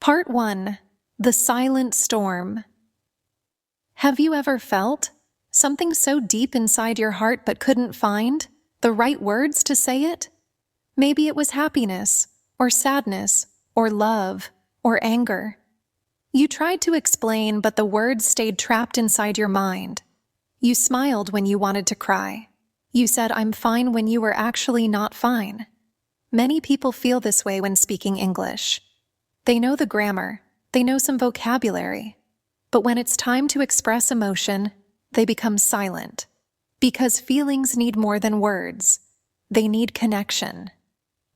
Part 1. The Silent Storm. Have you ever felt something so deep inside your heart but couldn't find the right words to say it? Maybe it was happiness, or sadness, or love, or anger. You tried to explain, but the words stayed trapped inside your mind. You smiled when you wanted to cry. You said, "I'm fine," when you were actually not fine. Many people feel this way when speaking English. They know the grammar, they know some vocabulary, but when it's time to express emotion, they become silent. Because feelings need more than words. They need connection.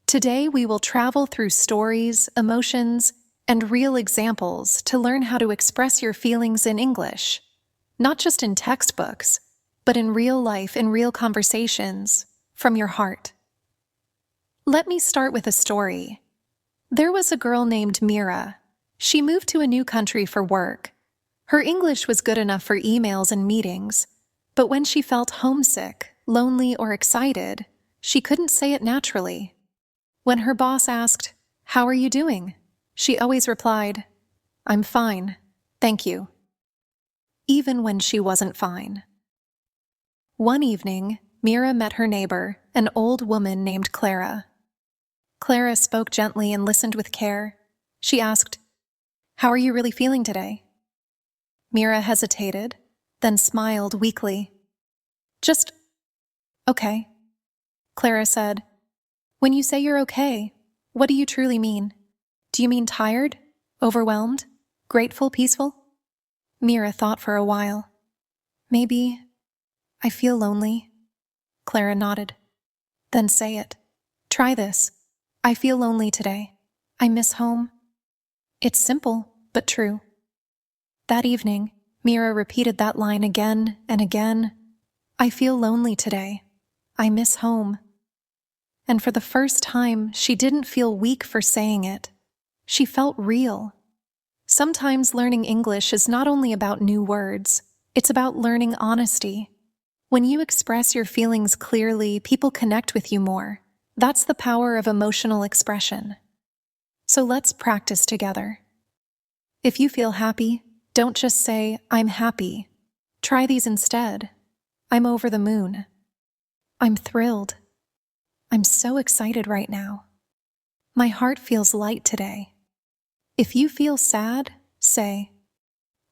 Today we will travel through stories, emotions, and real examples to learn how to express your feelings in English. Not just in textbooks, but in real life, in real conversations, from your heart. Let me start with a story. There was a girl named Mira. She moved to a new country for work. Her English was good enough for emails and meetings, but when she felt homesick, lonely, or excited, she couldn't say it naturally. When her boss asked, "How are you doing?" she always replied, "I'm fine, thank you," even when she wasn't fine. One evening, Mira met her neighbor, an old woman named Clara. Clara spoke gently and listened with care. She asked, "How are you really feeling today?" Mira hesitated, then smiled weakly. "Just okay," Clara said. "When you say you're okay, what do you truly mean? Do you mean tired, overwhelmed, grateful, peaceful?" Mira thought for a while. "Maybe I feel lonely." Clara nodded. "Then say it. Try this. I feel lonely today. I miss home." It's simple, but true. That evening, Mira repeated that line again and again. "I feel lonely today. I miss home." And for the first time, she didn't feel weak for saying it. She felt real. Sometimes learning English is not only about new words, it's about learning honesty. When you express your feelings clearly, people connect with you more. That's the power of emotional expression. So let's practice together. If you feel happy, don't just say, "I'm happy." Try these instead. "I'm over the moon." "I'm thrilled." "I'm so excited right now." "My heart feels light today." If you feel sad, say,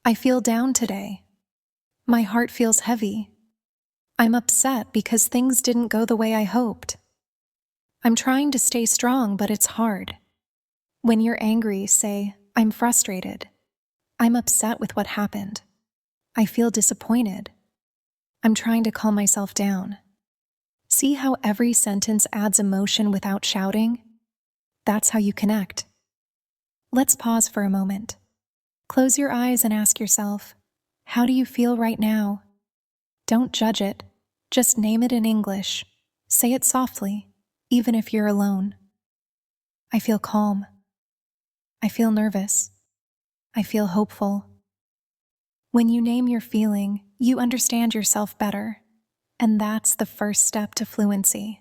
"I feel down today." "My heart feels heavy." "I'm upset because things didn't go the way I hoped." "I'm trying to stay strong, but it's hard." When you're angry, say, "I'm frustrated." "I'm upset with what happened." "I feel disappointed." "I'm trying to calm myself down." See how every sentence adds emotion without shouting? That's how you connect. Let's pause for a moment. Close your eyes and ask yourself, how do you feel right now? Don't judge it. Just name it in English. Say it softly, even if you're alone. "I feel calm." "I feel nervous." "I feel hopeful." When you name your feeling, you understand yourself better. And that's the first step to fluency.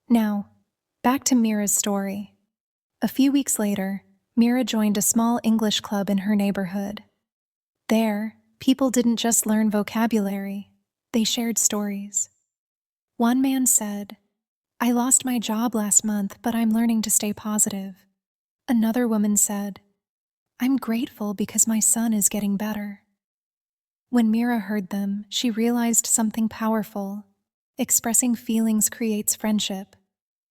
Now, back to Mira's story. A few weeks later, Mira joined a small English club in her neighborhood. There, people didn't just learn vocabulary, they shared stories. One man said, "I lost my job last month, but I'm learning to stay positive." Another woman said, "I'm grateful because my son is getting better." When Mira heard them, she realized something powerful. Expressing feelings creates friendship.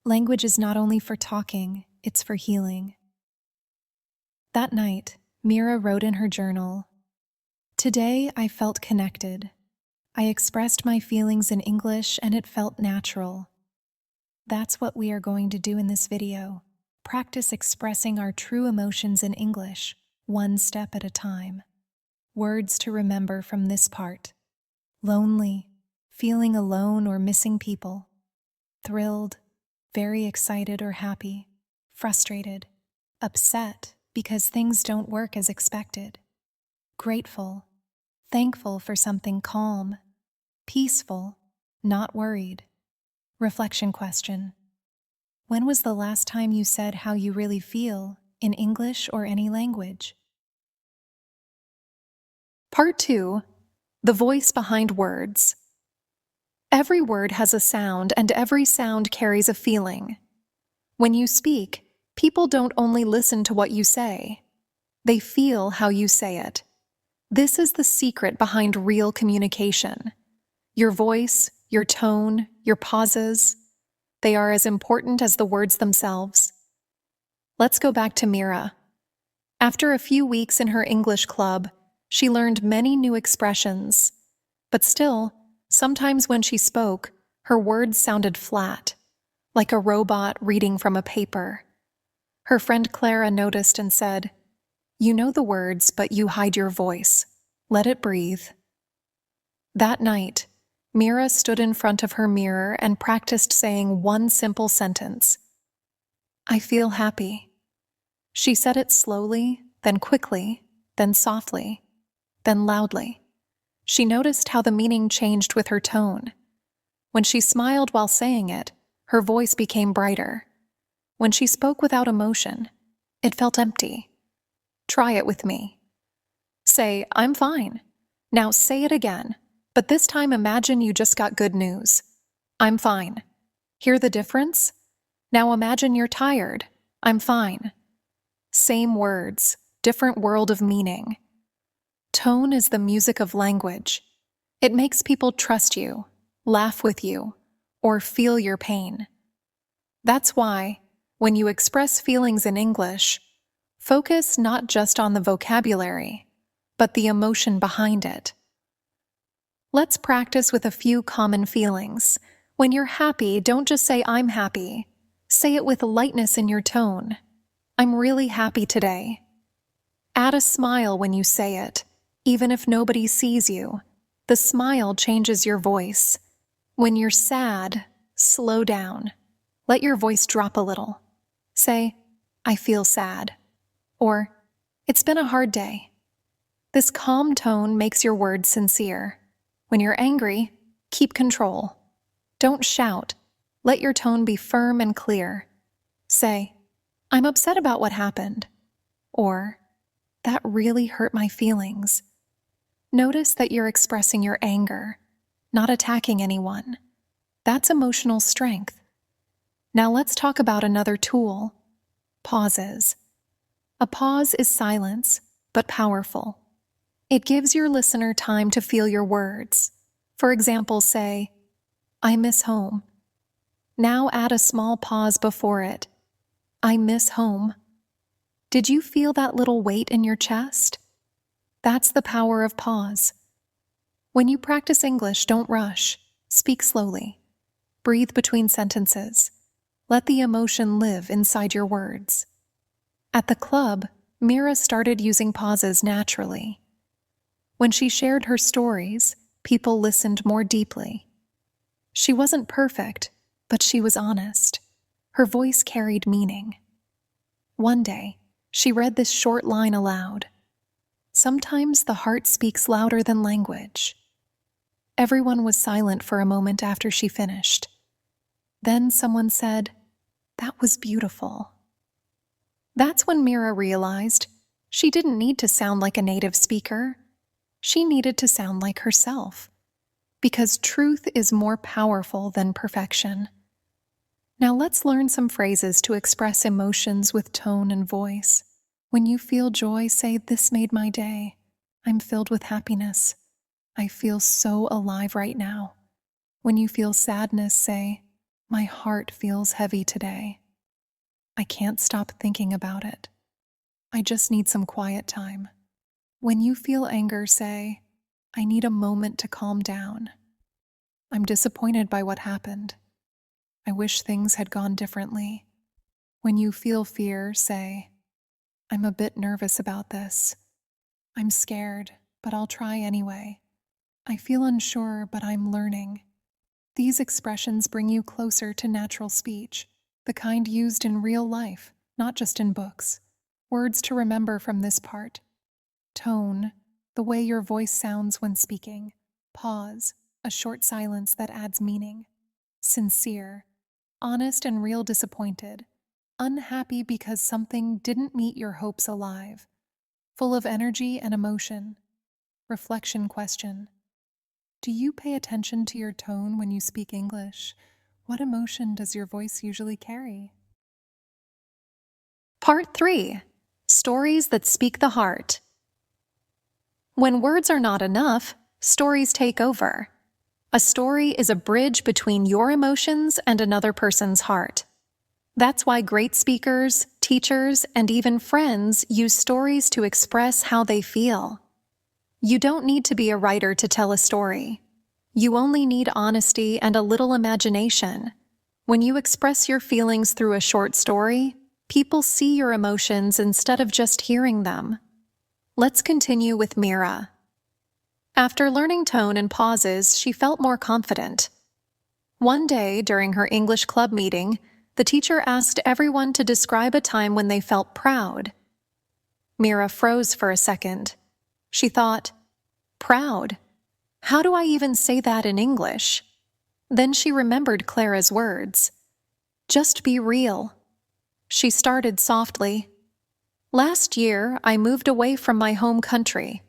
Language is not only for talking, it's for healing. That night, Mira wrote in her journal, "Today I felt connected. I expressed my feelings in English and it felt natural." That's what we are going to do in this video. Practice expressing our true emotions in English, one step at a time. Words to remember from this part: lonely, feeling alone or missing people; thrilled, very excited or happy; frustrated, upset because things don't work as expected; grateful, thankful for something calm; peaceful, not worried. Reflection question: when was the last time you said how you really feel in English or any language. Part 2. The voice behind words. Every word has a sound, and every sound carries a feeling. When you speak, people don't only listen to what you say, they feel how you say it. This is the secret behind real communication. Your voice, your tone, your pauses, they are as important as the words themselves. Let's go back to Mira. After a few weeks in her English club, she learned many new expressions. But still, sometimes when she spoke, her words sounded flat, like a robot reading from a paper. Her friend Clara noticed and said, "You know the words, but you hide your voice. Let it breathe." That night, Mira stood in front of her mirror and practiced saying one simple sentence. "I feel happy." She said it slowly, then quickly, then softly, then loudly. She noticed how the meaning changed with her tone. When she smiled while saying it, her voice became brighter. When she spoke without emotion, it felt empty. Try it with me. Say, "I'm fine." Now say it again, but this time imagine you just got good news. "I'm fine." Hear the difference? Now imagine you're tired. "I'm fine." Same words, different world of meaning. Tone is the music of language. It makes people trust you, laugh with you, or feel your pain. That's why, when you express feelings in English, focus not just on the vocabulary, but the emotion behind it. Let's practice with a few common feelings. When you're happy, don't just say, "I'm happy." Say it with lightness in your tone. "I'm really happy today." Add a smile when you say it, even if nobody sees you. The smile changes your voice. When you're sad, slow down. Let your voice drop a little. Say, "I feel sad," or "It's been a hard day." This calm tone makes your words sincere. When you're angry, keep control. Don't shout. Let your tone be firm and clear. Say, "I'm upset about what happened," or "That really hurt my feelings." Notice that you're expressing your anger, not attacking anyone. That's emotional strength. Now let's talk about another tool: pauses. A pause is silence, but powerful. It gives your listener time to feel your words. For example, say, "I miss home." Now add a small pause before it. "I miss home." Did you feel that little weight in your chest? That's the power of pause. When you practice English, don't rush. Speak slowly. Breathe between sentences. Let the emotion live inside your words. At the club, Mira started using pauses naturally. When she shared her stories, people listened more deeply. She wasn't perfect, but she was honest. Her voice carried meaning. One day, she read this short line aloud. "Sometimes the heart speaks louder than language." Everyone was silent for a moment after she finished. Then someone said, "That was beautiful." That's when Mira realized she didn't need to sound like a native speaker. She needed to sound like herself, because truth is more powerful than perfection. Now let's learn some phrases to express emotions with tone and voice. When you feel joy, say, "This made my day." "I'm filled with happiness." "I feel so alive right now." When you feel sadness, say, "My heart feels heavy today." "I can't stop thinking about it." "I just need some quiet time." When you feel anger, say, "I need a moment to calm down." "I'm disappointed by what happened." "I wish things had gone differently." When you feel fear, say, "I'm a bit nervous about this." "I'm scared, but I'll try anyway." "I feel unsure, but I'm learning." These expressions bring you closer to natural speech, the kind used in real life, not just in books. Words to remember from this part: tone, the way your voice sounds when speaking; pause, a short silence that adds meaning; sincere, honest and real disappointed; unhappy because something didn't meet your hopes alive, full of energy and emotion. Reflection question. Do you pay attention to your tone when you speak English? What emotion does your voice usually carry? Part 3. Stories that speak the heart. When words are not enough, stories take over. A story is a bridge between your emotions and another person's heart. That's why great speakers, teachers, and even friends use stories to express how they feel. You don't need to be a writer to tell a story. You only need honesty and a little imagination. When you express your feelings through a short story, people see your emotions instead of just hearing them. Let's continue with Mira. After learning tone and pauses, she felt more confident. One day, during her English club meeting, the teacher asked everyone to describe a time when they felt proud. Mira froze for a second. She thought, "Proud? How do I even say that in English?" Then she remembered Clara's words. "Just be real." She started softly. "Last year, I moved away from my home country.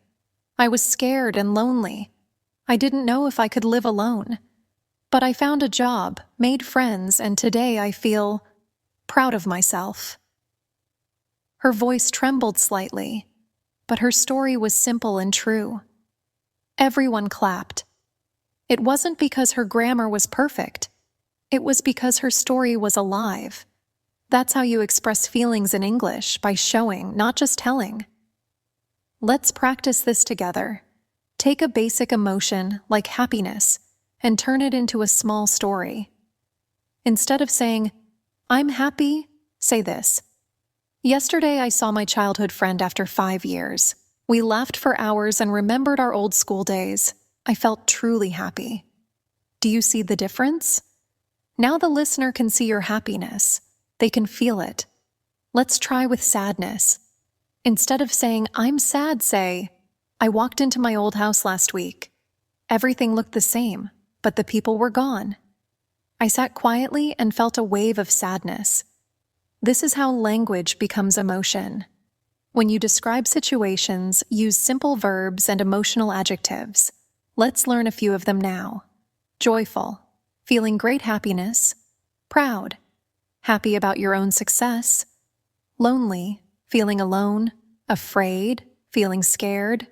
I was scared and lonely. I didn't know if I could live alone. But I found a job, made friends, and today I feel proud of myself." Her voice trembled slightly, but her story was simple and true. Everyone clapped. It wasn't because her grammar was perfect. It was because her story was alive. That's how you express feelings in English, by showing, not just telling. Let's practice this together. Take a basic emotion, like happiness, and turn it into a small story. Instead of saying, "I'm happy," say this. "Yesterday I saw my childhood friend after 5 years. We laughed for hours and remembered our old school days. I felt truly happy." Do you see the difference? Now the listener can see your happiness. They can feel it. Let's try with sadness. Instead of saying, "I'm sad," say, "I walked into my old house last week. Everything looked the same, but the people were gone. I sat quietly and felt a wave of sadness." This is how language becomes emotion. When you describe situations, use simple verbs and emotional adjectives. Let's learn a few of them now. Joyful, feeling great happiness. Proud, happy about your own success. Lonely, feeling alone. Afraid, feeling scared.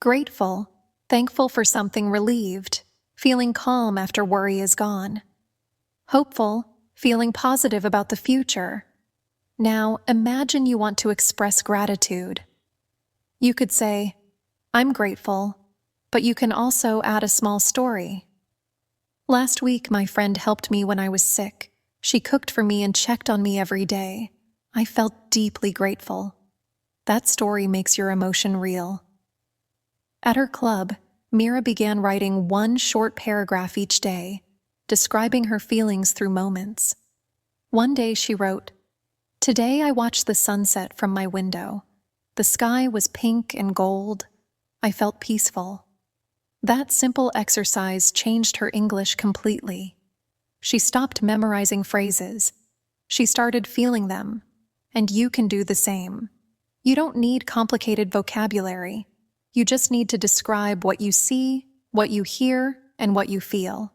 Grateful, thankful for something relieved, feeling calm after worry is gone. Hopeful, feeling positive about the future. Now, imagine you want to express gratitude. You could say, "I'm grateful," but you can also add a small story. "Last week, my friend helped me when I was sick. She cooked for me and checked on me every day. I felt deeply grateful." That story makes your emotion real. At her club, Mira began writing one short paragraph each day, describing her feelings through moments. One day she wrote, "Today I watched the sunset from my window. The sky was pink and gold. I felt peaceful." That simple exercise changed her English completely. She stopped memorizing phrases. She started feeling them, and you can do the same. You don't need complicated vocabulary. You just need to describe what you see, what you hear, and what you feel.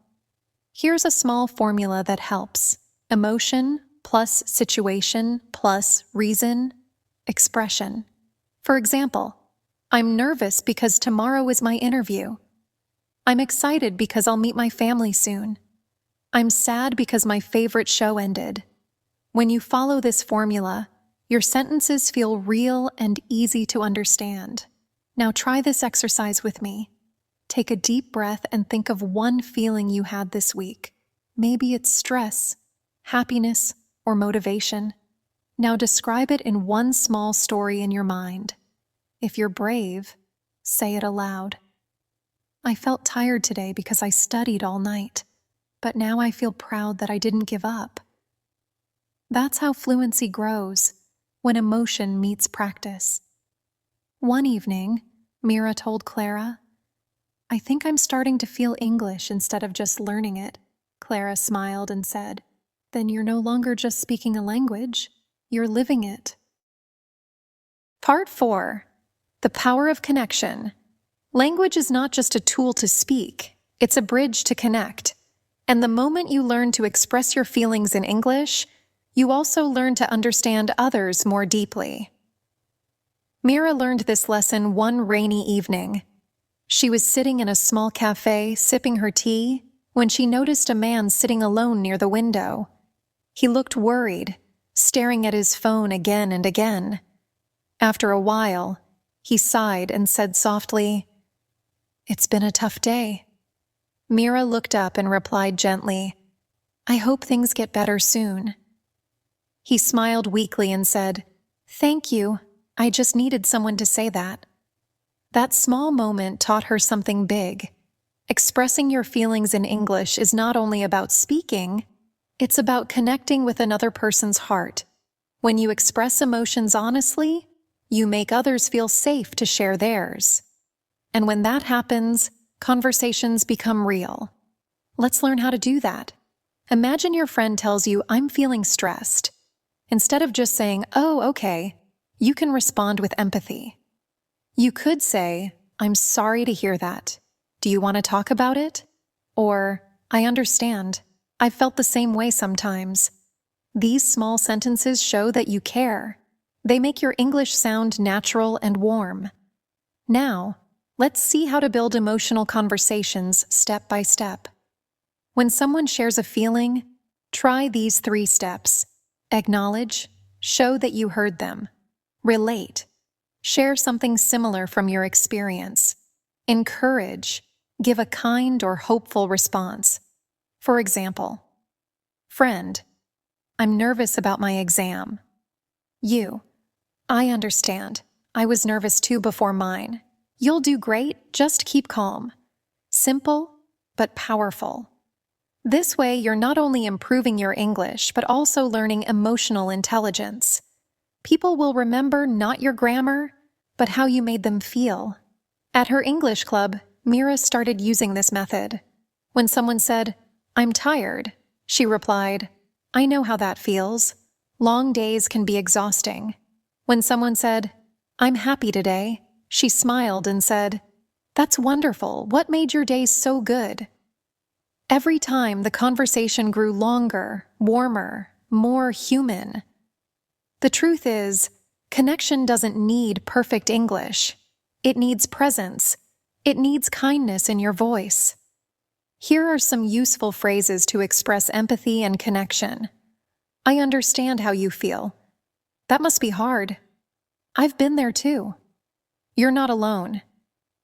Here's a small formula that helps. Emotion plus situation plus reason, expression. For example, "I'm nervous because tomorrow is my interview." "I'm excited because I'll meet my family soon." "I'm sad because my favorite show ended." When you follow this formula, your sentences feel real and easy to understand. Now try this exercise with me. Take a deep breath and think of one feeling you had this week. Maybe it's stress, happiness, or motivation. Now describe it in one small story in your mind. If you're brave, say it aloud. "I felt tired today because I studied all night, but now I feel proud that I didn't give up." That's how fluency grows, when emotion meets practice. One evening, Mira told Clara, "I think I'm starting to feel English instead of just learning it." Clara smiled and said, "Then you're no longer just speaking a language, you're living it. Part 4. The power of connection. Language is not just a tool to speak, it's a bridge to connect. And the moment you learn to express your feelings in English, you also learn to understand others more deeply. Mira learned this lesson one rainy evening. She was sitting in a small cafe, sipping her tea, when she noticed a man sitting alone near the window. He looked worried, staring at his phone again and again. After a while, he sighed and said softly, "It's been a tough day." Mira looked up and replied gently, "I hope things get better soon." He smiled weakly and said, "Thank you, I just needed someone to say that." That small moment taught her something big. Expressing your feelings in English is not only about speaking, it's about connecting with another person's heart. When you express emotions honestly, you make others feel safe to share theirs. And when that happens, conversations become real. Let's learn how to do that. Imagine your friend tells you, "I'm feeling stressed." Instead of just saying, "Oh, okay," you can respond with empathy. You could say, "I'm sorry to hear that. Do you want to talk about it?" Or, "I understand. I've felt the same way sometimes." These small sentences show that you care. They make your English sound natural and warm. Now, let's see how to build emotional conversations step by step. When someone shares a feeling, try these 3 steps. Acknowledge, show that you heard them. Relate, share something similar from your experience. Encourage, give a kind or hopeful response. For example, "Friend, I'm nervous about my exam." You, "I understand. I was nervous too before mine. You'll do great, just keep calm." Simple, but powerful. This way, you're not only improving your English, but also learning emotional intelligence. People will remember not your grammar, but how you made them feel. At her English club, Mira started using this method. When someone said, "I'm tired," she replied, "I know how that feels. Long days can be exhausting." When someone said, "I'm happy today," she smiled and said, "That's wonderful. What made your day so good?" Every time the conversation grew longer, warmer, more human. The truth is, connection doesn't need perfect English. It needs presence. It needs kindness in your voice. Here are some useful phrases to express empathy and connection. "I understand how you feel. That must be hard. I've been there too. You're not alone.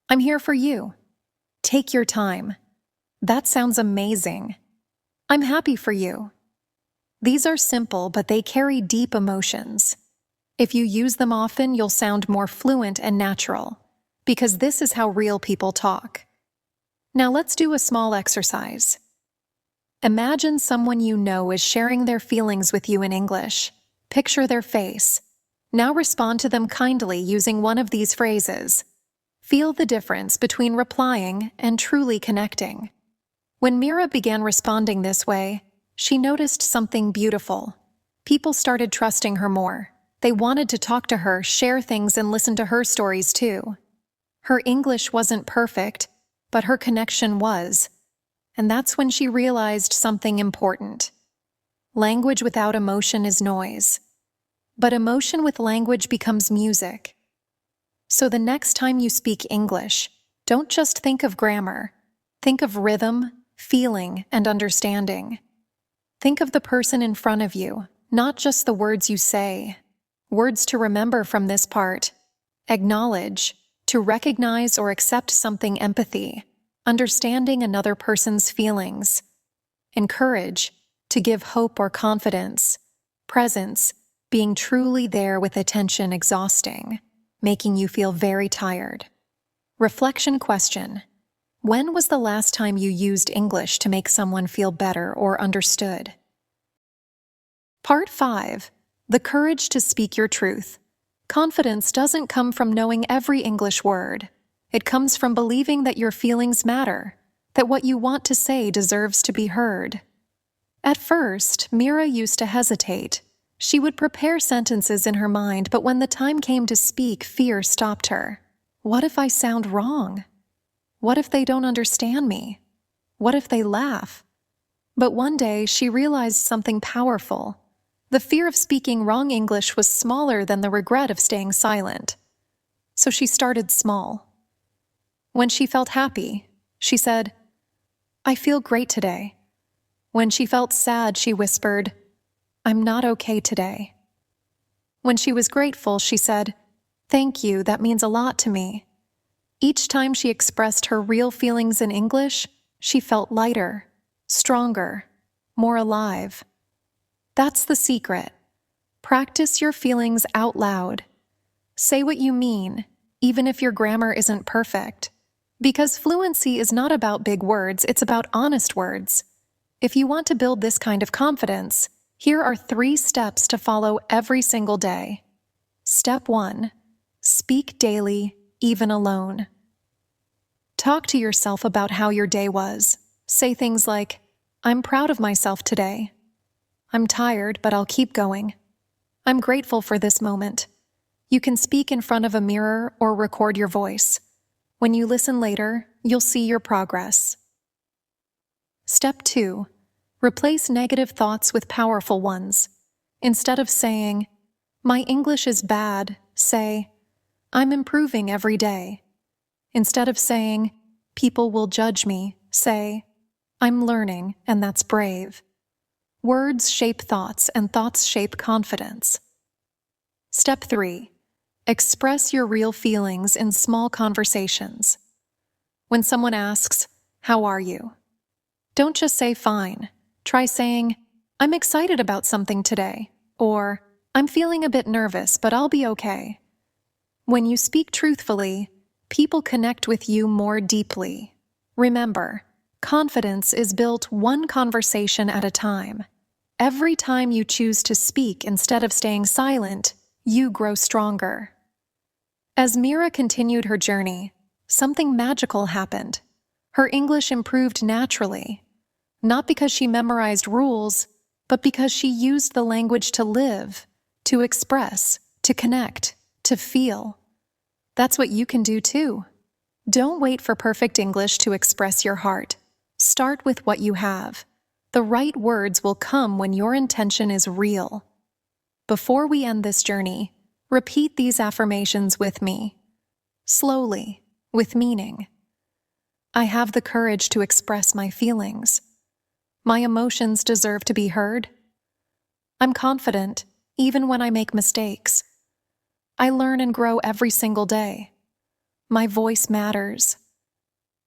I'm here for you. Take your time. That sounds amazing. I'm happy for you." These are simple, but they carry deep emotions. If you use them often, you'll sound more fluent and natural, because this is how real people talk. Now let's do a small exercise. Imagine someone you know is sharing their feelings with you in English. Picture their face. Now respond to them kindly using one of these phrases. Feel the difference between replying and truly connecting. When Mira began responding this way, she noticed something beautiful. People started trusting her more. They wanted to talk to her, share things, and listen to her stories too. Her English wasn't perfect, but her connection was. And that's when she realized something important. Language without emotion is noise. But emotion with language becomes music. So the next time you speak English, don't just think of grammar. Think of rhythm, feeling, and understanding. Think of the person in front of you, not just the words you say. Words to remember from this part: acknowledge, to recognize or accept something; empathy, understanding another person's feelings; encourage, to give hope or confidence; presence, being truly there with attention; exhausting, making you feel very tired. Reflection question: when was the last time you used English to make someone feel better or understood? Part 5. The courage to speak your truth. Confidence doesn't come from knowing every English word. It comes from believing that your feelings matter, that what you want to say deserves to be heard. At first, Mira used to hesitate. She would prepare sentences in her mind, but when the time came to speak, fear stopped her. What if I sound wrong? What if they don't understand me? What if they laugh? But one day, she realized something powerful. The fear of speaking wrong English was smaller than the regret of staying silent. So she started small. When she felt happy, she said, "I feel great today." When she felt sad, she whispered, "I'm not okay today." When she was grateful, she said, "Thank you, that means a lot to me." Each time she expressed her real feelings in English, she felt lighter, stronger, more alive. That's the secret. Practice your feelings out loud. Say what you mean, even if your grammar isn't perfect. Because fluency is not about big words, it's about honest words. If you want to build this kind of confidence, here are 3 steps to follow every single day. Step 1. Speak daily, even alone. Talk to yourself about how your day was. Say things like, "I'm proud of myself today." "I'm tired, but I'll keep going." "I'm grateful for this moment." You can speak in front of a mirror or record your voice. When you listen later, you'll see your progress. Step 2. Replace negative thoughts with powerful ones. Instead of saying, "My English is bad," say, "I'm improving every day." Instead of saying, "People will judge me," say, "I'm learning, and that's brave." Words shape thoughts, and thoughts shape confidence. Step 3. Express your real feelings in small conversations. When someone asks, "How are you?" don't just say fine. Try saying, "I'm excited about something today," or "I'm feeling a bit nervous, but I'll be okay." When you speak truthfully, people connect with you more deeply. Remember, confidence is built one conversation at a time. Every time you choose to speak instead of staying silent, you grow stronger. As Mira continued her journey, something magical happened. Her English improved naturally, not because she memorized rules, but because she used the language to live, to express, to connect, to feel. That's what you can do too. Don't wait for perfect English to express your heart. Start with what you have. The right words will come when your intention is real. Before we end this journey, repeat these affirmations with me. Slowly, with meaning. I have the courage to express my feelings. My emotions deserve to be heard. I'm confident, even when I make mistakes. I learn and grow every single day. My voice matters.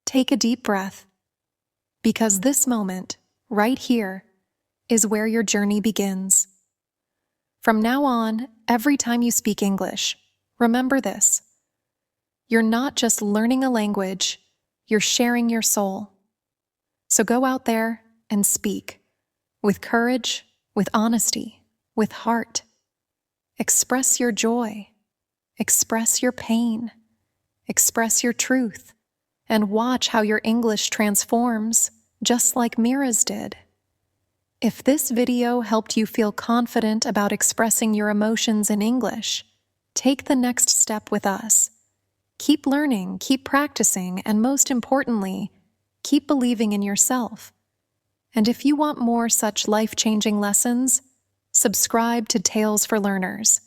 Take a deep breath, because this moment, right here, is where your journey begins. From now on, every time you speak English, remember this. You're not just learning a language, you're sharing your soul. So go out there and speak, with courage, with honesty, with heart. Express your joy, express your pain, express your truth, and watch how your English transforms, just like Mira's did. If this video helped you feel confident about expressing your emotions in English, take the next step with us. Keep learning, keep practicing, and most importantly, keep believing in yourself. And if you want more such life-changing lessons, subscribe to Tales for Learners.